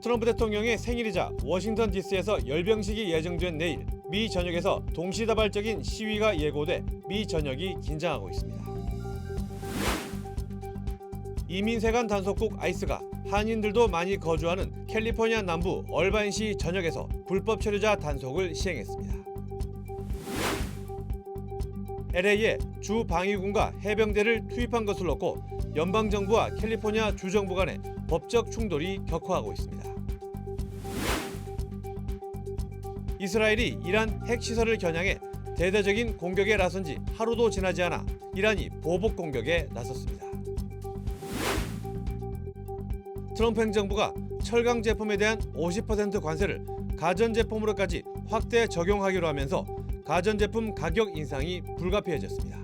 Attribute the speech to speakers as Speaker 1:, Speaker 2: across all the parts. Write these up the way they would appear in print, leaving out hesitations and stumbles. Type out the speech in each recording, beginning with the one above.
Speaker 1: 트럼프 대통령의 생일이자 워싱턴 DC에서 열병식이 예정된 내일 미 전역에서 동시다발적인 시위가 예고돼 미 전역이 긴장하고 있습니다. 이민세관 단속국 아이스가 한인들도 많이 거주하는 캘리포니아 남부 얼바인시 전역에서 불법 체류자 단속을 시행했습니다. LA에 주 방위군과 해병대를 투입한 것을 놓고 연방정부와 캘리포니아 주정부 간의 법적 충돌이 격화하고 있습니다. 이스라엘이 이란 핵시설을 겨냥해 대대적인 공격에 나선 지 하루도 지나지 않아 이란이 보복 공격에 나섰습니다. 트럼프 행정부가 철강 제품에 대한 50% 관세를 가전제품으로까지 확대 적용하기로 하면서 가전제품 가격 인상이 불가피해졌습니다.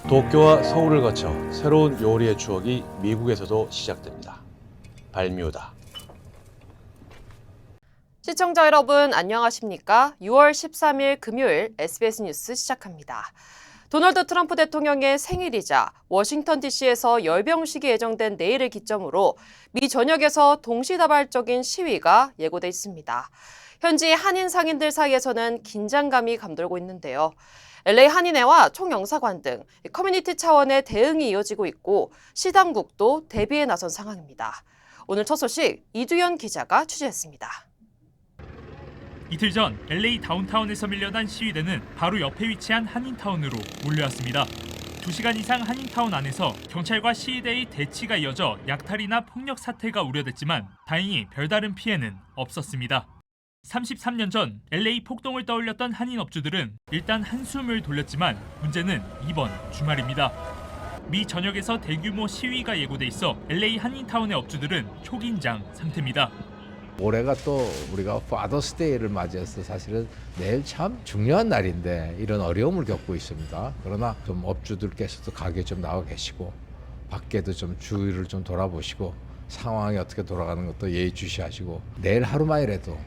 Speaker 1: 도쿄와 서울을 거쳐 새로운 요리의 추억이 미국에서도 시작됩니다. 발뮤다.
Speaker 2: 시청자 여러분 안녕하십니까? 6월 13일 금요일 SBS 뉴스 시작합니다. 도널드 트럼프 대통령의 생일이자 워싱턴 DC에서 열병식이 예정된 내일을 기점으로 미 전역에서 동시다발적인 시위가 예고돼 있습니다. 현지 한인 상인들 사이에서는 긴장감이 감돌고 있는데요. LA 한인회와 총영사관 등 커뮤니티 차원의 대응이 이어지고 있고 시당국도 대비에 나선 상황입니다. 오늘 첫 소식 이두현 기자가 취재했습니다.
Speaker 3: 이틀 전 LA 다운타운에서 밀려난 시위대는 바로 옆에 위치한 한인타운으로 몰려왔습니다. 2시간 이상 한인타운 안에서 경찰과 시위대의 대치가 이어져 약탈이나 폭력 사태가 우려됐지만 다행히 별다른 피해는 없었습니다. 33년 전 LA 폭동을 떠올렸던 한인 업주들은 일단 한숨을 돌렸지만 문제는 이번 주말입니다. 미 전역에서 대규모 시위가 예고돼 있어 LA 한인타운의 업주들은 초긴장 상태입니다.
Speaker 4: 올해가 또 우리가 파더스데이를 맞이해서 사실은 내일 참 중요한 날인데 이런 어려움을 겪고 있습니다. 그러나 좀 업주들께서도 가게에 좀 나와 계시고 밖에도 좀 주위를 좀 돌아보시고 상황이 어떻게 돌아가는 것도 예의주시하시고 내일 하루만이라도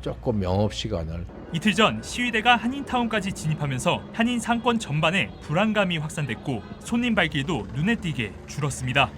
Speaker 4: 조금 영업 시간을.
Speaker 3: 이틀 전 시위대가 한인타운까지 진입하면서 한인 상권 전반에 불안감이 확산됐고 손님 발길도 눈에 띄게 줄었습니다.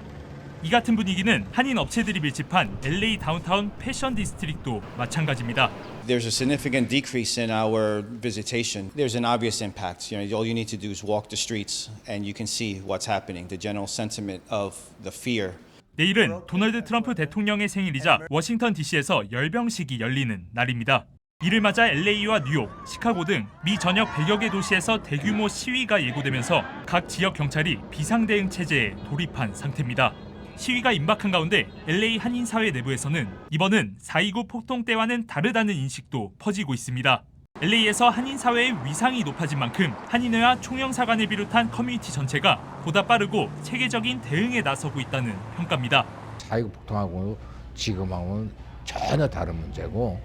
Speaker 3: 이 같은 분위기는 한인 업체들이 밀집한 LA 다운타운 패션 디스트릭도 마찬가지입니다.
Speaker 5: There's a significant decrease in our visitation. There's an obvious impact. All you need to do is walk the streets and you can see what's happening. The general sentiment of the fear.
Speaker 3: 내일은 도널드 트럼프 대통령의 생일이자 워싱턴 DC에서 열병식이 열리는 날입니다. 이를 맞아 LA와 뉴욕, 시카고 등 미 전역 100여 개 도시에서 대규모 시위가 예고되면서 각 지역 경찰이 비상대응 체제에 돌입한 상태입니다. 시위가 임박한 가운데 LA 한인사회 내부에서는 이번은 4.29 폭동 때와는 다르다는 인식도 퍼지고 있습니다. LA에서 한인사회의 위상이 높아진 만큼 한인회와 총영사관을 비롯한 커뮤니티 전체가 보다 빠르고 체계적인 대응에 나서고 있다는 평가입니다.
Speaker 4: 4.29 폭동하고 지금하고는 전혀 다른 문제고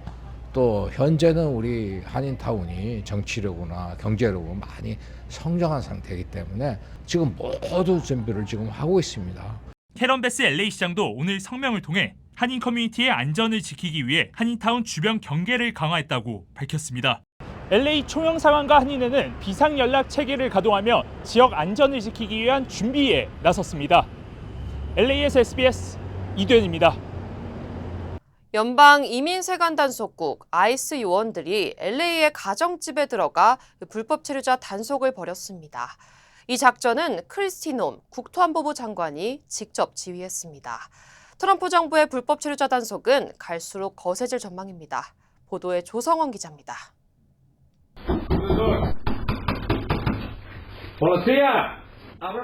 Speaker 4: 또 현재는 우리 한인타운이 정치력이나 경제력으로 많이 성장한 상태이기 때문에 지금 모두 준비를 지금 하고 있습니다.
Speaker 3: 캐런 베스 LA 시장도 오늘 성명을 통해 한인 커뮤니티의 안전을 지키기 위해 한인타운 주변 경계를 강화했다고 밝혔습니다. LA 총영사관과 한인회는 비상연락 체계를 가동하며 지역 안전을 지키기 위한 준비에 나섰습니다. LA에서 SBS 이두현입니다.
Speaker 2: 연방 이민세관 단속국 아이스 요원들이 LA의 가정집에 들어가 불법 체류자 단속을 벌였습니다. 이 작전은 크리스티 놈 국토안보부 장관이 직접 지휘했습니다. 트럼프 정부의 불법 체류자 단속은 갈수록 거세질 전망입니다. 보도에 조성원 기자입니다.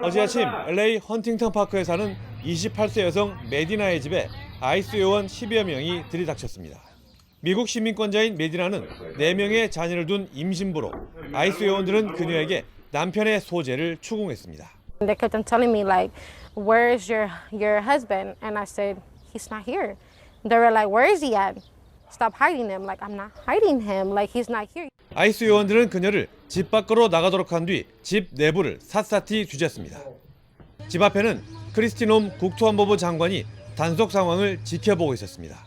Speaker 1: 어제 아침 LA 헌팅턴 파크에 사는 28세 여성 메디나의 집에 아이스 요원 10여 명이 들이닥쳤습니다. 미국 시민권자인 메디나는 4명의 자녀를 둔 임신부로 아이스 요원들은 그녀에게 남편의 소재를 추궁했습니다.
Speaker 6: They kept on telling me like, "Where is your husband?" And I said, "He's not here." They were like, "Where is he at? Stop hiding him." Like, I'm not hiding him. Like, he's not here.
Speaker 1: 아이스 요원들은 그녀를 집 밖으로 나가도록 한 뒤 집 내부를 샅샅이 뒤졌습니다. 집 앞에는 크리스티놈 국토안보부 장관이 단속 상황을 지켜보고 있었습니다.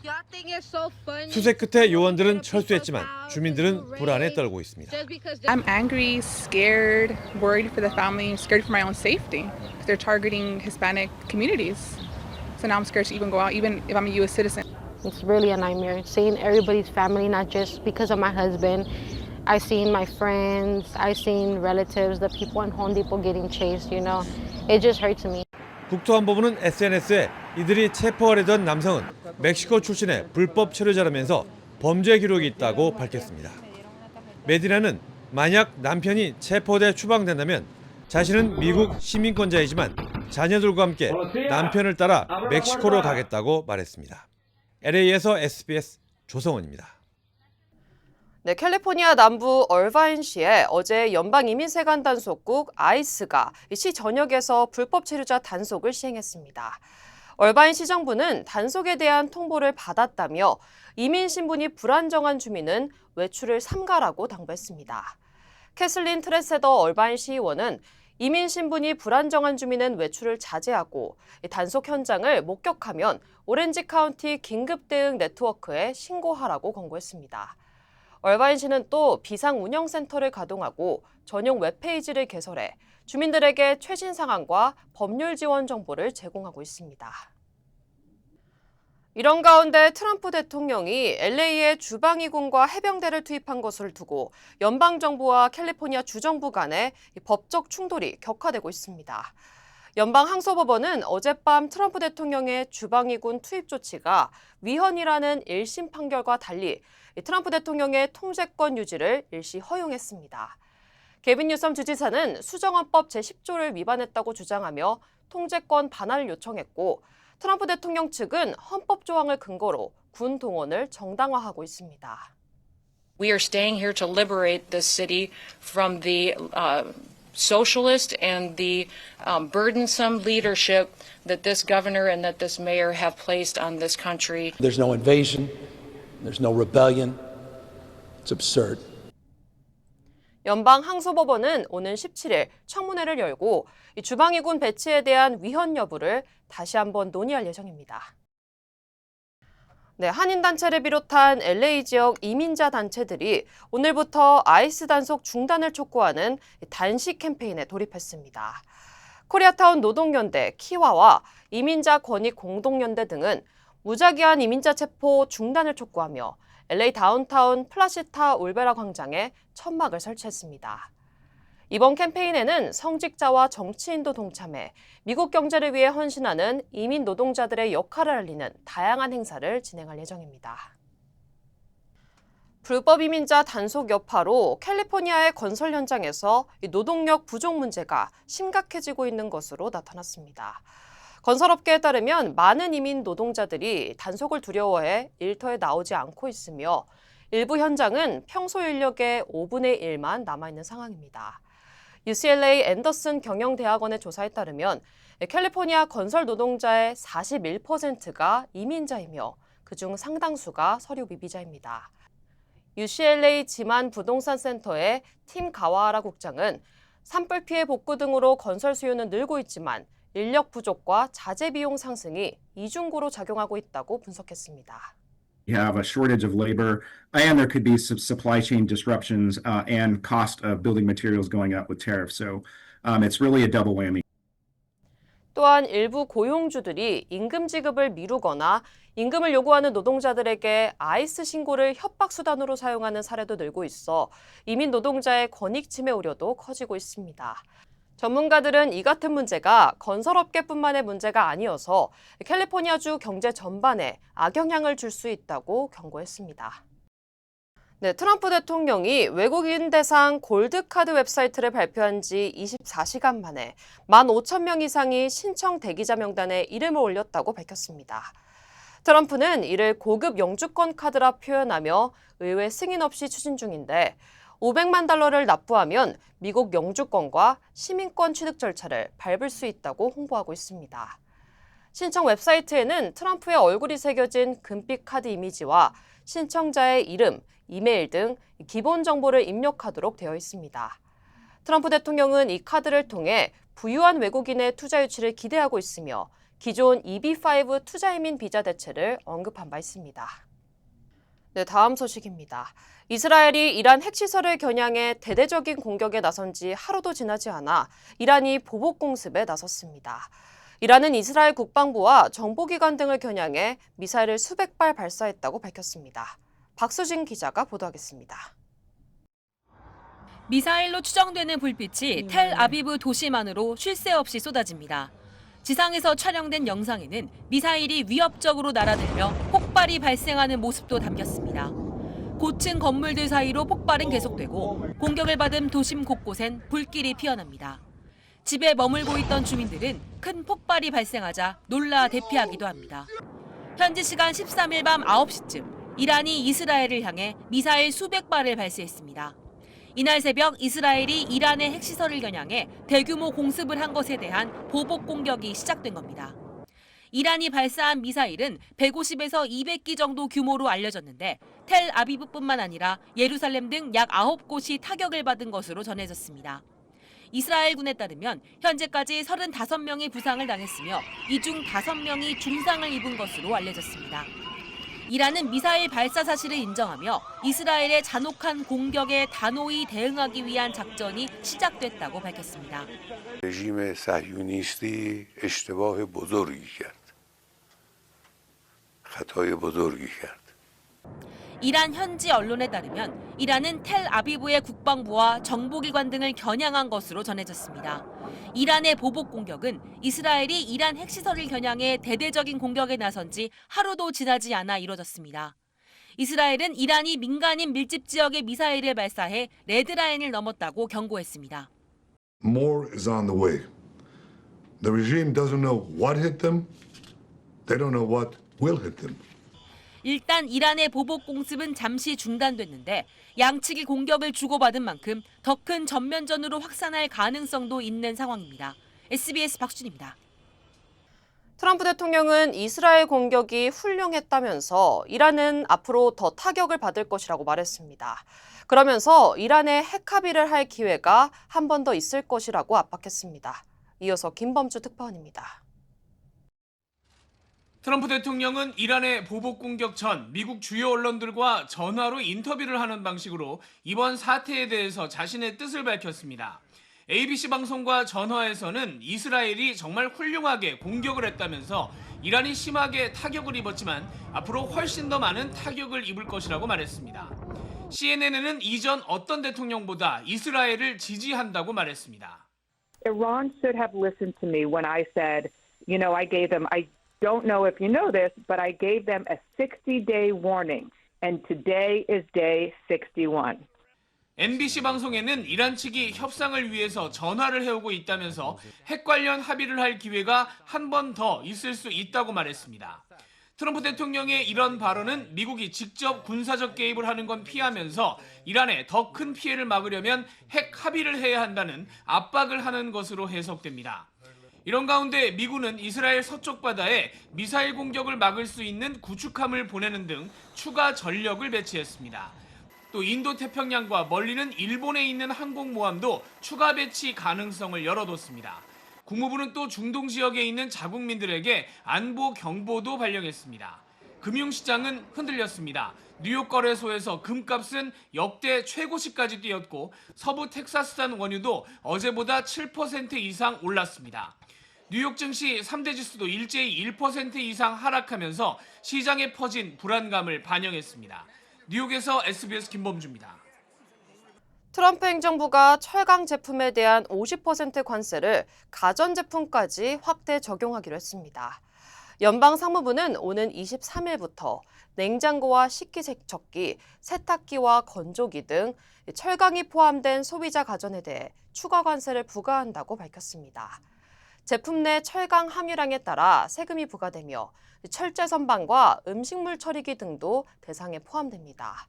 Speaker 1: 수색 끝에 요원들은 철수했지만 주민들은 불안에 떨고 있습니다.
Speaker 7: I'm angry, scared, worried for the family, scared for my own safety. They're targeting Hispanic communities. So now I'm scared to even go out, even if I'm a U.S. citizen.
Speaker 6: It's really a nightmare seeing everybody's family, not just because of my husband. I seen my friends, I seen relatives, the people in Home Depot getting chased, you know. It just hurts me.
Speaker 1: 국토안보부는 SNS에 이들이 체포하려던 남성은 멕시코 출신의 불법 체류자라면서 범죄 기록이 있다고 밝혔습니다. 메디나는 만약 남편이 체포돼 추방된다면 자신은 미국 시민권자이지만 자녀들과 함께 남편을 따라 멕시코로 가겠다고 말했습니다. LA에서 SBS 조성원입니다.
Speaker 2: 네, 캘리포니아 남부 얼바인시에 어제 연방이민세관 단속국 아이스가 시 전역에서 불법 체류자 단속을 시행했습니다. 얼바인시 정부는 단속에 대한 통보를 받았다며 이민 신분이 불안정한 주민은 외출을 삼가라고 당부했습니다. 캐슬린 트레세더 얼바인시 의원은 이민 신분이 불안정한 주민은 외출을 자제하고 단속 현장을 목격하면 오렌지 카운티 긴급 대응 네트워크에 신고하라고 권고했습니다. 얼바인시는 또 비상운영센터를 가동하고 전용 웹페이지를 개설해 주민들에게 최신 상황과 법률 지원 정보를 제공하고 있습니다. 이런 가운데 트럼프 대통령이 LA에 주방위군과 해병대를 투입한 것을 두고 연방정부와 캘리포니아 주정부 간의 법적 충돌이 격화되고 있습니다. 연방항소법원은 어젯밤 트럼프 대통령의 주방위군 투입 조치가 위헌이라는 1심 판결과 달리 트럼프 대통령의 통제권 유지를 일시 허용했습니다. 게빈 뉴섬 주지사는 수정헌법 제10조를 위반했다고 주장하며 통제권 반환을 요청했고 트럼프 대통령 측은 헌법 조항을 근거로 군 동원을 정당화하고 있습니다.
Speaker 8: We are staying here to liberate this city from the socialist and the burdensome leadership that this governor and that this mayor have placed on this country.
Speaker 9: There's no invasion. There's no rebellion. It's absurd.
Speaker 2: 연방항소법원은 오는 17일 청문회를 열고 주방위군 배치에 대한 위헌 여부를 다시 한번 논의할 예정입니다. 네, 한인단체를 비롯한 LA 지역 이민자 단체들이 오늘부터 아이스 단속 중단을 촉구하는 단식 캠페인에 돌입했습니다. 코리아타운 노동연대 키와와 이민자 권익 공동연대 등은 무작위한 이민자 체포 중단을 촉구하며 LA 다운타운 플라시타 올베라 광장에 천막을 설치했습니다. 이번 캠페인에는 성직자와 정치인도 동참해 미국 경제를 위해 헌신하는 이민 노동자들의 역할을 알리는 다양한 행사를 진행할 예정입니다. 불법 이민자 단속 여파로 캘리포니아의 건설 현장에서 노동력 부족 문제가 심각해지고 있는 것으로 나타났습니다. 건설업계에 따르면 많은 이민 노동자들이 단속을 두려워해 일터에 나오지 않고 있으며 일부 현장은 평소 인력의 5분의 1만 남아있는 상황입니다. UCLA 앤더슨 경영대학원의 조사에 따르면 캘리포니아 건설 노동자의 41%가 이민자이며 그중 상당수가 서류 미비자입니다. UCLA 지만 부동산 센터의 팀 가와하라 국장은 산불 피해 복구 등으로 건설 수요는 늘고 있지만 인력 부족과 자재 비용 상승이 이중고로 작용하고 있다고 분석했습니다.
Speaker 10: You have a shortage of labor, and there could be some supply chain disruptions and cost of building materials going up with tariffs. So it's really a double whammy.
Speaker 2: 또한 일부 고용주들이 임금 지급을 미루거나 임금을 요구하는 노동자들에게 아이스 신고를 협박 수단으로 사용하는 사례도 늘고 있어 이민 노동자의 권익 침해 우려도 커지고 있습니다. 전문가들은 이 같은 문제가 건설업계뿐만의 문제가 아니어서 캘리포니아주 경제 전반에 악영향을 줄 수 있다고 경고했습니다. 네, 트럼프 대통령이 외국인 대상 골드카드 웹사이트를 발표한 지 24시간 만에 15,000명 이상이 신청 대기자 명단에 이름을 올렸다고 밝혔습니다. 트럼프는 이를 고급 영주권 카드라 표현하며 의회 승인 없이 추진 중인데 $500만 납부하면 미국 영주권과 시민권 취득 절차를 밟을 수 있다고 홍보하고 있습니다. 신청 웹사이트에는 트럼프의 얼굴이 새겨진 금빛 카드 이미지와 신청자의 이름, 이메일 등 기본 정보를 입력하도록 되어 있습니다. 트럼프 대통령은 이 카드를 통해 부유한 외국인의 투자 유치를 기대하고 있으며 기존 EB5 투자이민 비자 대체를 언급한 바 있습니다. 네, 다음 소식입니다. 이스라엘이 이란 핵시설을 겨냥해 대대적인 공격에 나선 지 하루도 지나지 않아 이란이 보복 공습에 나섰습니다. 이란은 이스라엘 국방부와 정보기관 등을 겨냥해 미사일을 수백 발 발사했다고 밝혔습니다. 박수진 기자가 보도하겠습니다.
Speaker 11: 미사일로 추정되는 불빛이 텔아비브 도시만으로 쉴 새 없이 쏟아집니다. 지상에서 촬영된 영상에는 미사일이 위협적으로 날아들며 폭발이 발생하는 모습도 담겼습니다. 고층 건물들 사이로 폭발은 계속되고 공격을 받은 도심 곳곳엔 불길이 피어납니다. 집에 머물고 있던 주민들은 큰 폭발이 발생하자 놀라 대피하기도 합니다. 현지 시간 13일 밤 9시쯤 이란이 이스라엘을 향해 미사일 수백 발을 발사했습니다. 이날 새벽 이스라엘이 이란의 핵시설을 겨냥해 대규모 공습을 한 것에 대한 보복 공격이 시작된 겁니다. 이란이 발사한 미사일은 150에서 200기 정도 규모로 알려졌는데 텔아비브뿐만 아니라 예루살렘 등 약 9곳이 타격을 받은 것으로 전해졌습니다. 이스라엘군에 따르면 현재까지 35명이 부상을 당했으며 이 중 5명이 중상을 입은 것으로 알려졌습니다. 이란은 미사일 발사 사실을 인정하며 이스라엘의 잔혹한 공격에 단호히 대응하기 위한 작전이 시작됐다고 밝혔습니다.
Speaker 12: رژیم صهیونیستی اشتباه بزرگی کرد. خطای بزرگی کرد.
Speaker 11: 이란 현지 언론에 따르면 이란은 텔아비브의 국방부와 정보기관 등을 겨냥한 것으로 전해졌습니다. 이란의 보복 공격은 이스라엘이 이란 핵시설을 겨냥해 대대적인 공격에 나선 지 하루도 지나지 않아 이뤄졌습니다. 이스라엘은 이란이 민간인 밀집 지역에 미사일을 발사해 레드라인을 넘었다고 경고했습니다.
Speaker 13: More is on the way. The regime doesn't know what hit them. They don't know what will hit them.
Speaker 11: 일단 이란의 보복 공습은 잠시 중단됐는데 양측이 공격을 주고받은 만큼 더 큰 전면전으로 확산할 가능성도 있는 상황입니다. SBS 박준입니다.
Speaker 2: 트럼프 대통령은 이스라엘 공격이 훌륭했다면서 이란은 앞으로 더 타격을 받을 것이라고 말했습니다. 그러면서 이란의 핵 합의를 할 기회가 한 번 더 있을 것이라고 압박했습니다. 이어서 김범주 특파원입니다.
Speaker 14: 트럼프 대통령은 이란의 보복 공격 전 미국 주요 언론들과 전화로 인터뷰를 하는 방식으로 이번 사태에 대해서 자신의 뜻을 밝혔습니다. ABC 방송과 전화에서는 이스라엘이 정말 훌륭하게 공격을 했다면서 이란이 심하게 타격을 입었지만 앞으로 훨씬 더 많은 타격을 입을 것이라고 말했습니다. CNN은 이전 어떤 대통령보다 이스라엘을 지지한다고 말했습니다.
Speaker 15: Iran should have listened to me when I said, I don't know if you know this, but I gave them a 60-day warning, and today is day 61.
Speaker 14: MBC 방송에는 이란 측이 협상을 위해서 전화를 해오고 있다면서 핵 관련 합의를 할 기회가 한 번 더 있을 수 있다고 말했습니다. 트럼프 대통령의 이런 발언은 미국이 직접 군사적 개입을 하는 건 피하면서 이란에 더 큰 피해를 막으려면 핵 합의를 해야 한다는 압박을 하는 것으로 해석됩니다. 이런 가운데 미군은 이스라엘 서쪽 바다에 미사일 공격을 막을 수 있는 구축함을 보내는 등 추가 전력을 배치했습니다. 또 인도 태평양과 멀리는 일본에 있는 항공모함도 추가 배치 가능성을 열어뒀습니다. 국무부는 또 중동 지역에 있는 자국민들에게 안보 경보도 발령했습니다. 금융시장은 흔들렸습니다. 뉴욕 거래소에서 금값은 역대 최고치까지 뛰었고 서부 텍사스산 원유도 어제보다 7% 이상 올랐습니다. 뉴욕 증시 3대 지수도 일제히 1% 이상 하락하면서 시장에 퍼진 불안감을 반영했습니다. 뉴욕에서 SBS 김범주입니다.
Speaker 2: 트럼프 행정부가 철강 제품에 대한 50% 관세를 가전제품까지 확대 적용하기로 했습니다. 연방상무부는 오는 23일부터 냉장고와 식기세척기, 세탁기와 건조기 등 철강이 포함된 소비자 가전에 대해 추가 관세를 부과한다고 밝혔습니다. 제품 내 철강 함유량에 따라 세금이 부과되며 철제 선반과 음식물 처리기 등도 대상에 포함됩니다.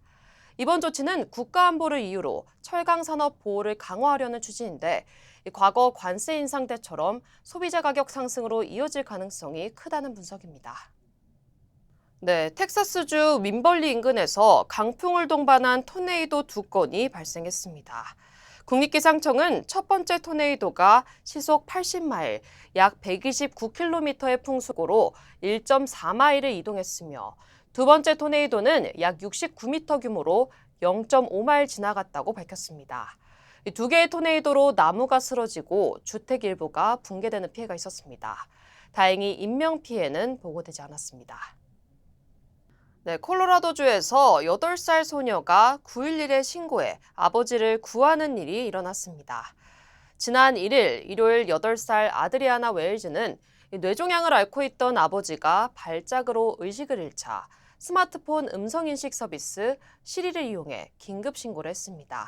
Speaker 2: 이번 조치는 국가안보를 이유로 철강 산업 보호를 강화하려는 추진인데 과거 관세 인상 때처럼 소비자 가격 상승으로 이어질 가능성이 크다는 분석입니다. 네, 텍사스주 윈벌리 인근에서 강풍을 동반한 토네이도 2건이 발생했습니다. 국립기상청은 첫 번째 토네이도가 시속 80마일, 약 129km의 풍속으로 1.4마일을 이동했으며 두 번째 토네이도는 약 69m 규모로 0.5마일 지나갔다고 밝혔습니다. 이 두 개의 토네이도로 나무가 쓰러지고 주택 일부가 붕괴되는 피해가 있었습니다. 다행히 인명피해는 보고되지 않았습니다. 네, 콜로라도주에서 8살 소녀가 911에 신고해 아버지를 구하는 일이 일어났습니다. 지난 1일 일요일 8살 아드리아나 웨일즈는 뇌종양을 앓고 있던 아버지가 발작으로 의식을 잃자 스마트폰 음성인식 서비스 시리를 이용해 긴급 신고를 했습니다.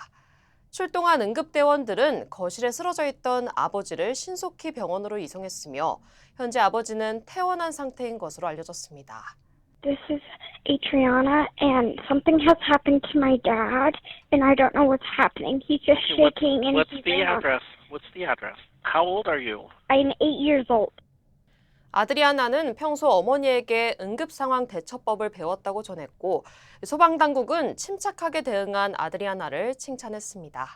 Speaker 2: 출동한 응급대원들은 거실에 쓰러져 있던 아버지를 신속히 병원으로 이송했으며 현재 아버지는 퇴원한 상태인 것으로 알려졌습니다.
Speaker 16: This is Adriana, and something has happened to my dad, and I don't know what's happening. He's just shaking and
Speaker 17: What's the address? What's the address? How old are you?
Speaker 16: I'm 8 years old.
Speaker 2: 아드리아나는 평소 어머니에게 응급 상황 대처법을 배웠다고 전했고 소방당국은 침착하게 대응한 아드리아나를 칭찬했습니다.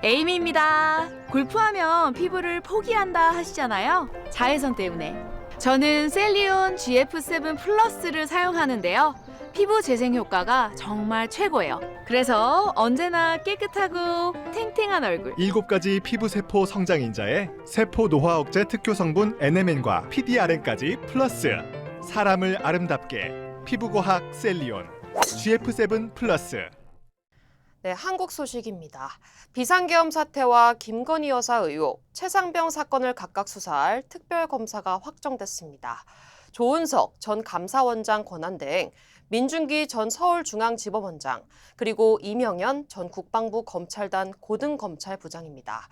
Speaker 18: 에이미입니다. 골프하면 피부를 포기한다 하시잖아요. 자외선 때문에. 저는 셀리온 GF7 플러스를 사용하는데요. 피부 재생 효과가 정말 최고예요. 그래서 언제나 깨끗하고 탱탱한 얼굴.
Speaker 19: 7가지 피부 세포 성장 인자에 세포 노화 억제 특효 성분 NMN과 PDRN까지 플러스. 사람을 아름답게 피부과학 셀리온 GF7 플러스.
Speaker 2: 네, 한국 소식입니다. 비상계엄 사태와 김건희 여사 의혹, 최상병 사건을 각각 수사할 특별검사가 확정됐습니다. 조은석 전 감사원장 권한대행, 민준기 전 서울중앙지법원장, 그리고 이명현 전 국방부 검찰단 고등검찰부장입니다.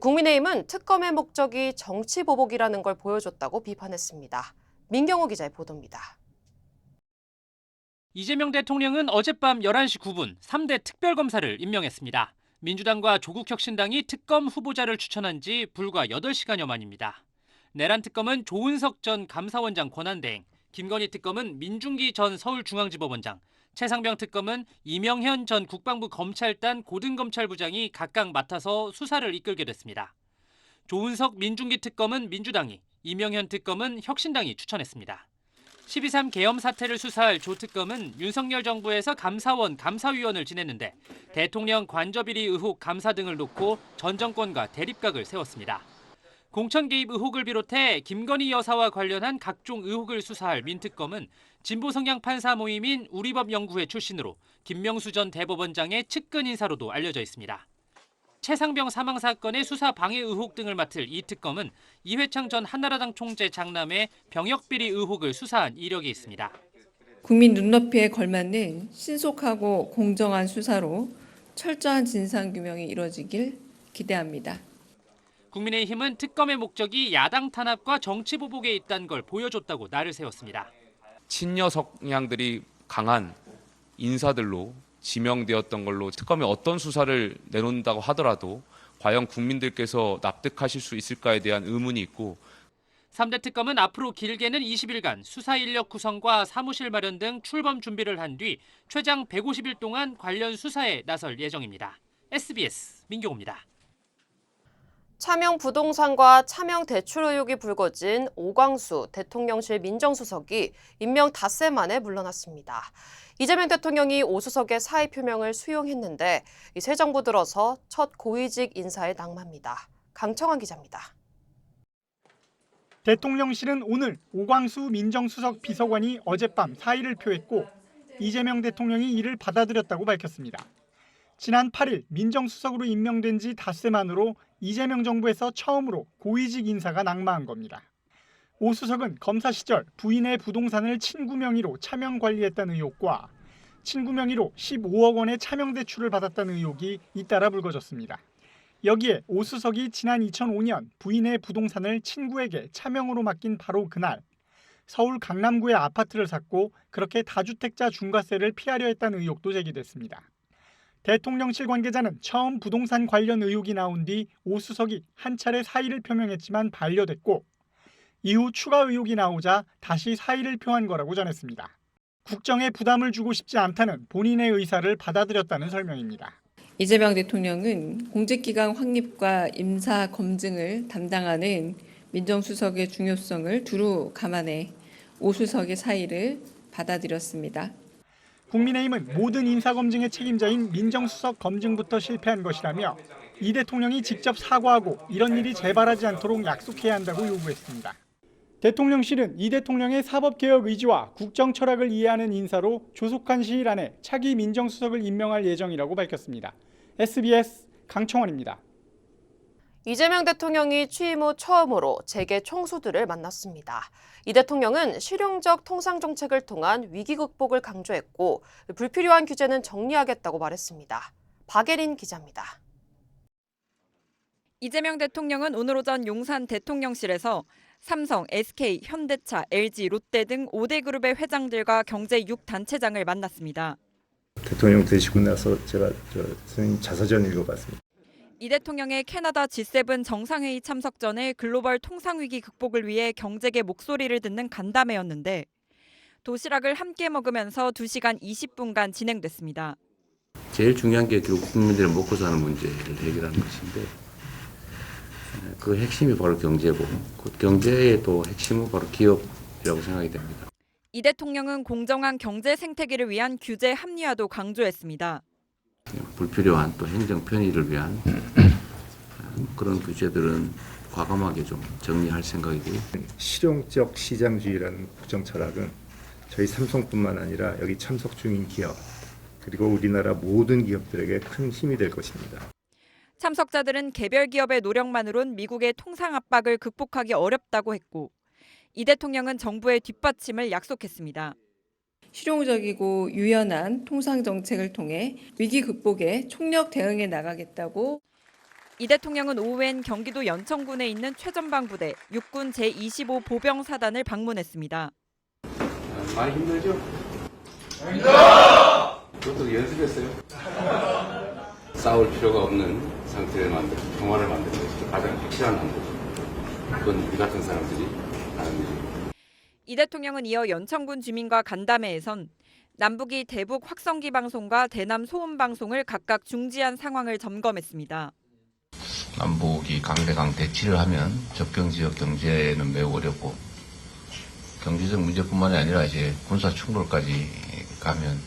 Speaker 2: 국민의힘은 특검의 목적이 정치보복이라는 걸 보여줬다고 비판했습니다. 민경호 기자의 보도입니다.
Speaker 20: 이재명 대통령은 어젯밤 11시 9분 3대 특별검사를 임명했습니다. 민주당과 조국혁신당이 특검 후보자를 추천한 지 불과 8시간여 만입니다. 내란 특검은 조은석 전 감사원장 권한대행, 김건희 특검은 민준기 전 서울중앙지법원장, 최상병 특검은 이명현 전 국방부 검찰단 고등검찰부장이 각각 맡아서 수사를 이끌게 됐습니다. 조은석 민준기 특검은 민주당이, 이명현 특검은 혁신당이 추천했습니다. 12.3 계엄 사태를 수사할 조 특검은 윤석열 정부에서 감사원 감사위원을 지냈는데 대통령 관저비리 의혹 감사 등을 놓고 전 정권과 대립각을 세웠습니다. 공천 개입 의혹을 비롯해 김건희 여사와 관련한 각종 의혹을 수사할 민특검은 진보 성향 판사 모임인 우리법연구회 출신으로 김명수 전 대법원장의 측근 인사로도 알려져 있습니다. 최상병 사망 사건의 수사 방해 의혹 등을 맡을 이 특검은 이회창 전 한나라당 총재 장남의 병역비리 의혹을 수사한 이력이 있습니다.
Speaker 21: 국민 눈높이에 걸맞는 신속하고 공정한 수사로 철저한 진상규명이 이루어지길 기대합니다.
Speaker 20: 국민의힘은 특검의 목적이 야당 탄압과 정치 보복에 있다는 걸 보여줬다고 날을 세웠습니다.
Speaker 22: 친여 성향들이 강한 인사들로 지명되었던 걸로 특검이 어떤 수사를 내놓는다고 하더라도 과연 국민들께서 납득하실 수 있을까에 대한 의문이 있고
Speaker 20: 3대 특검은 앞으로 길게는 20일간 수사 인력 구성과 사무실 마련 등 출범 준비를 한 뒤 최장 150일 동안 관련 수사에 나설 예정입니다. SBS 민경호입니다.
Speaker 2: 차명 부동산과 차명 대출 의혹이 불거진 오광수 대통령실 민정수석이 임명 닷새 만에 물러났습니다. 이재명 대통령이 오 수석의 사의 표명을 수용했는데 새 정부 들어서 첫 고위직 인사의 낙마입니다. 강청환 기자입니다.
Speaker 23: 대통령실은 오늘 오광수 민정수석 비서관이 어젯밤 사의를 표했고 이재명 대통령이 이를 받아들였다고 밝혔습니다. 지난 8일 민정수석으로 임명된 지 닷새 만으로 이재명 정부에서 처음으로 고위직 인사가 낙마한 겁니다. 오 수석은 검사 시절 부인의 부동산을 친구 명의로 차명 관리했다는 의혹과 친구 명의로 15억 원의 차명 대출을 받았다는 의혹이 잇따라 불거졌습니다. 여기에 오 수석이 지난 2005년 부인의 부동산을 친구에게 차명으로 맡긴 바로 그날 서울 강남구의 아파트를 샀고 그렇게 다주택자 중과세를 피하려 했다는 의혹도 제기됐습니다. 대통령실 관계자는 처음 부동산 관련 의혹이 나온 뒤 오 수석이 한 차례 사의를 표명했지만 반려됐고 이후 추가 의혹이 나오자 다시 사의를 표한 거라고 전했습니다. 국정에 부담을 주고 싶지 않다는 본인의 의사를 받아들였다는 설명입니다.
Speaker 21: 이재명 대통령은 공직기강 확립과 임사 검증을 담당하는 민정수석의 중요성을 두루 감안해 오 수석의 사의를 받아들였습니다.
Speaker 23: 국민의힘은 모든 인사검증의 책임자인 민정수석 검증부터 실패한 것이라며 이 대통령이 직접 사과하고 이런 일이 재발하지 않도록 약속해야 한다고 요구했습니다. 대통령실은 이 대통령의 사법개혁 의지와 국정 철학을 이해하는 인사로 조속한 시일 안에 차기 민정수석을 임명할 예정이라고 밝혔습니다. SBS 강청원입니다.
Speaker 2: 이재명 대통령이 취임 후 처음으로 재계 총수들을 만났습니다. 이 대통령은 실용적 통상 정책을 통한 위기 극복을 강조했고 불필요한 규제는 정리하겠다고 말했습니다. 박예린 기자입니다.
Speaker 3: 이재명 대통령은 오늘 오전 용산 대통령실에서 삼성, SK, 현대차, LG, 롯데 등 5대 그룹의 회장들과 경제 6단체장을 만났습니다.
Speaker 4: 대통령 되시고 나서 제가 선생님 자서전 읽어봤습니다.
Speaker 3: 이 대통령의 캐나다 G7 정상회의 참석 전에 글로벌 통상위기 극복을 위해 경제계 목소리를 듣는 간담회였는데 도시락을 함께 먹으면서 2시간 20분간 진행됐습니다.
Speaker 5: 제일 중요한 게 결국 국민들의 먹고 사는 문제를 해결하는 것인데 그 핵심이 바로 경제고 그 경제의 또 핵심은 바로 기업이라고 생각이 됩니다.
Speaker 3: 이 대통령은 공정한 경제 생태계를 위한 규제 합리화도 강조했습니다.
Speaker 5: 불필요한 또 행정 편의를 위한 그런 규제들은 과감하게 좀 정리할 생각이고요.
Speaker 4: 실용적 시장주의라는 국정 철학은 저희 삼성뿐만 아니라 여기 참석 중인 기업 그리고 우리나라 모든 기업들에게 큰 힘이 될 것입니다.
Speaker 3: 참석자들은 개별 기업의 노력만으론 미국의 통상 압박을 극복하기 어렵다고 했고 이 대통령은 정부의 뒷받침을 약속했습니다.
Speaker 21: 실용적이고 유연한 통상 정책을 통해 위기 극복에 총력 대응해 나가겠다고.
Speaker 3: 이 대통령은 오후엔 경기도 연천군에 있는 최전방 부대 육군 제25 보병사단을 방문했습니다.
Speaker 5: 많이 힘들죠? 힘들어! 그것도 연습했어요. 싸울 필요가 없는 상태를 만들고 평화를 만드는 것이 가장 확실한 방법입니다. 그건 우리 같은 사람들이 하는 일입니다.
Speaker 3: 이 대통령은 이어 연천군 주민과 간담회에선 남북이 대북 확성기 방송과 대남 소음 방송을 각각 중지한 상황을 점검했습니다.
Speaker 5: 남북이 강대강 대치를 하면 접경 지역 경제는 매우 어렵고 경제적 문제뿐만이 아니라 이제 군사 충돌까지 가면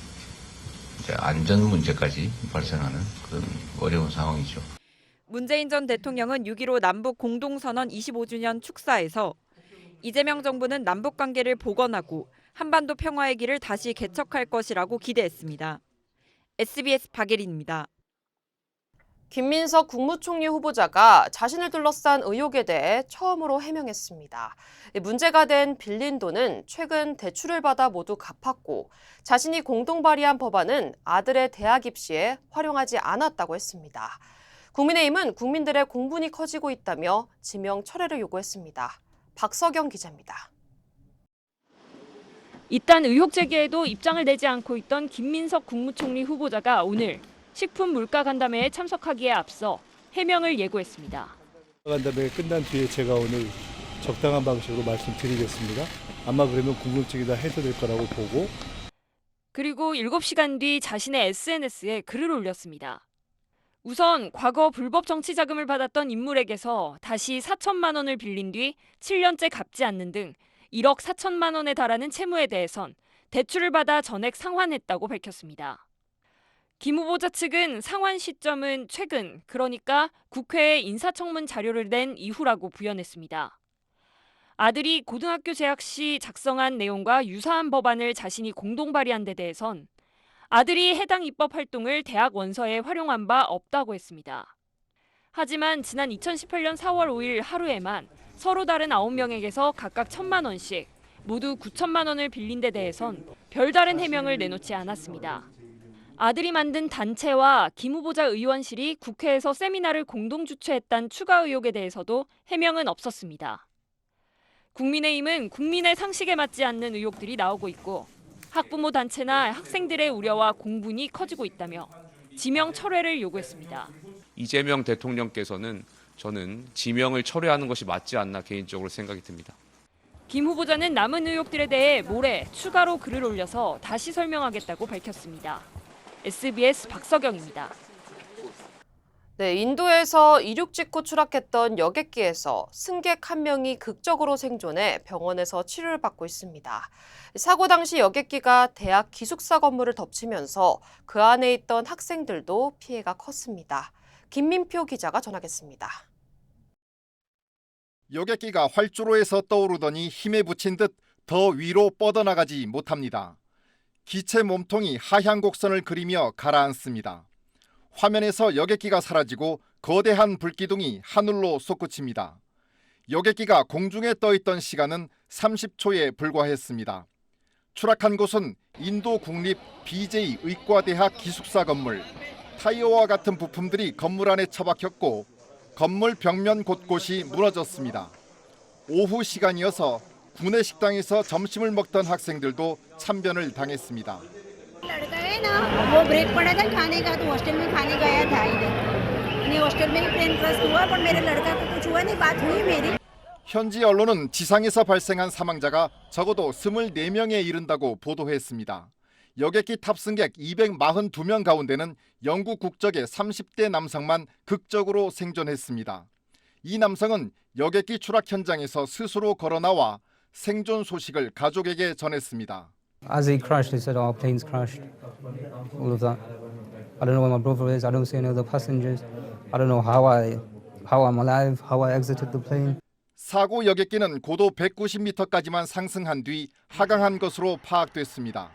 Speaker 5: 이제 안전 문제까지 발생하는 그런 어려운 상황이죠.
Speaker 3: 문재인 전 대통령은 6.15 남북 공동선언 25주년 축사에서 이재명 정부는 남북 관계를 복원하고 한반도 평화의 길을 다시 개척할 것이라고 기대했습니다. SBS 박예린입니다.
Speaker 2: 김민석 국무총리 후보자가 자신을 둘러싼 의혹에 대해 처음으로 해명했습니다. 문제가 된 빌린 돈은 최근 대출을 받아 모두 갚았고 자신이 공동 발의한 법안은 아들의 대학 입시에 활용하지 않았다고 했습니다. 국민의힘은 국민들의 공분이 커지고 있다며 지명 철회를 요구했습니다. 박서경 기자입니다.
Speaker 24: 이딴 의혹 제기에도 입장을 내지 않고 있던 김민석 국무총리 후보자가 오늘 식품 물가 간담회에 참석하기에 앞서 해명을 예고했습니다.
Speaker 25: 간담회 끝난 뒤에 제가 오늘 적당한 방식으로 말씀드리겠습니다. 아마 그러면 궁금증이 다 해소될 거라고 보고.
Speaker 24: 그리고 7시간 뒤 자신의 SNS에 글을 올렸습니다. 우선 과거 불법 정치 자금을 받았던 인물에게서 다시 4천만 원을 빌린 뒤 7년째 갚지 않는 등 1억 4천만 원에 달하는 채무에 대해선 대출을 받아 전액 상환했다고 밝혔습니다. 김 후보자 측은 상환 시점은 최근, 그러니까 국회에 인사청문 자료를 낸 이후라고 부연했습니다. 아들이 고등학교 재학 시 작성한 내용과 유사한 법안을 자신이 공동 발의한 데 대해선 아들이 해당 입법 활동을 대학 원서에 활용한 바 없다고 했습니다. 하지만 지난 2018년 4월 5일 하루에만 서로 다른 9명에게서 각각 1,000만 원씩 모두 9천만 원을 빌린 데 대해선 별다른 해명을 내놓지 않았습니다. 아들이 만든 단체와 김 후보자 의원실이 국회에서 세미나를 공동 주최했다는 추가 의혹에 대해서도 해명은 없었습니다. 국민의힘은 국민의 상식에 맞지 않는 의혹들이 나오고 있고 학부모 단체나 학생들의 우려와 공분이 커지고 있다며 지명 철회를 요구했습니다.
Speaker 22: 이재명 대통령께서는 저는 지명을 철회하는 것이 맞지 않나 개인적으로 생각이 듭니다.
Speaker 24: 김 후보자는 남은 의혹들에 대해 모레 추가로 글을 올려서 다시 설명하겠다고 밝혔습니다. SBS 박서경입니다.
Speaker 2: 네, 인도에서 이륙 직후 추락했던 여객기에서 승객 1명이 극적으로 생존해 병원에서 치료를 받고 있습니다. 사고 당시 여객기가 대학 기숙사 건물을 덮치면서 그 안에 있던 학생들도 피해가 컸습니다. 김민표 기자가 전하겠습니다.
Speaker 19: 여객기가 활주로에서 떠오르더니 힘에 부친 듯 더 위로 뻗어나가지 못합니다. 기체 몸통이 하향 곡선을 그리며 가라앉습니다. 화면에서 여객기가 사라지고 거대한 불기둥이 하늘로 솟구칩니다. 여객기가 공중에 떠있던 시간은 30초에 불과했습니다. 추락한 곳은 인도 국립 BJ 의과대학 기숙사 건물. 타이어와 같은 부품들이 건물 안에 처박혔고 건물 벽면 곳곳이 무너졌습니다. 오후 시간이어서 구내 식당에서 점심을 먹던 학생들도 참변을 당했습니다.
Speaker 1: लड़का है ना वो ब्रेक पड़ा था खाने का तो हॉस्टल में खाने गया था इधर हॉस्टल में ही प्लेन क्रैश हुआ पर मेरे लड़का को कुछ हुआ नहीं बात हुई मेरी
Speaker 19: 현지 언론은 지상에서 발생한 사망자가 적어도 24명에 이른다고 보도했습니다. 여객기 탑승객 242명 가운데는 영국 국적의 30대 남성만 극적으로 생존했습니다. 이 남성은 여객기 추락 현장에서 스스로 걸어나와 생존 소식을 가족에게 전했습니다.
Speaker 6: As he crashed, he said, "Our plane's crashed." All of that. I don't know where my brother is. I don't see any other passengers. I don't know how I'm alive, how I exited the plane.
Speaker 19: 사고 여객기는 고도 190m까지만 상승한 뒤 하강한 것으로 파악됐습니다.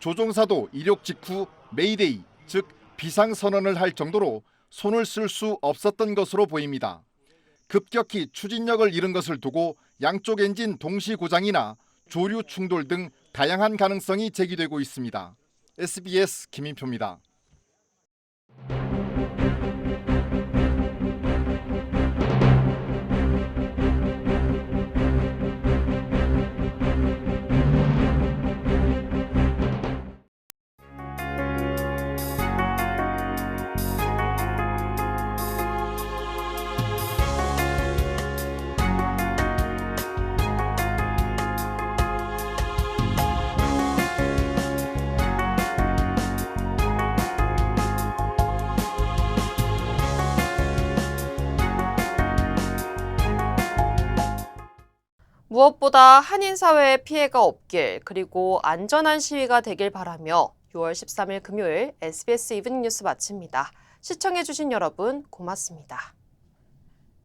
Speaker 19: 조종사도 이륙 직후 메이데이, 즉 비상선언을 할 정도로 손을 쓸 수 없었던 것으로 보입니다. 급격히 추진력을 잃은 것을 두고 양쪽 엔진 동시 고장이나 조류 충돌 등 다양한 가능성이 제기되고 있습니다. SBS 김인표입니다.
Speaker 2: 무엇보다 한인 사회에 피해가 없길 그리고 안전한 시위가 되길 바라며 6월 13일 금요일 SBS 이브닝 뉴스 마칩니다. 시청해주신 여러분 고맙습니다.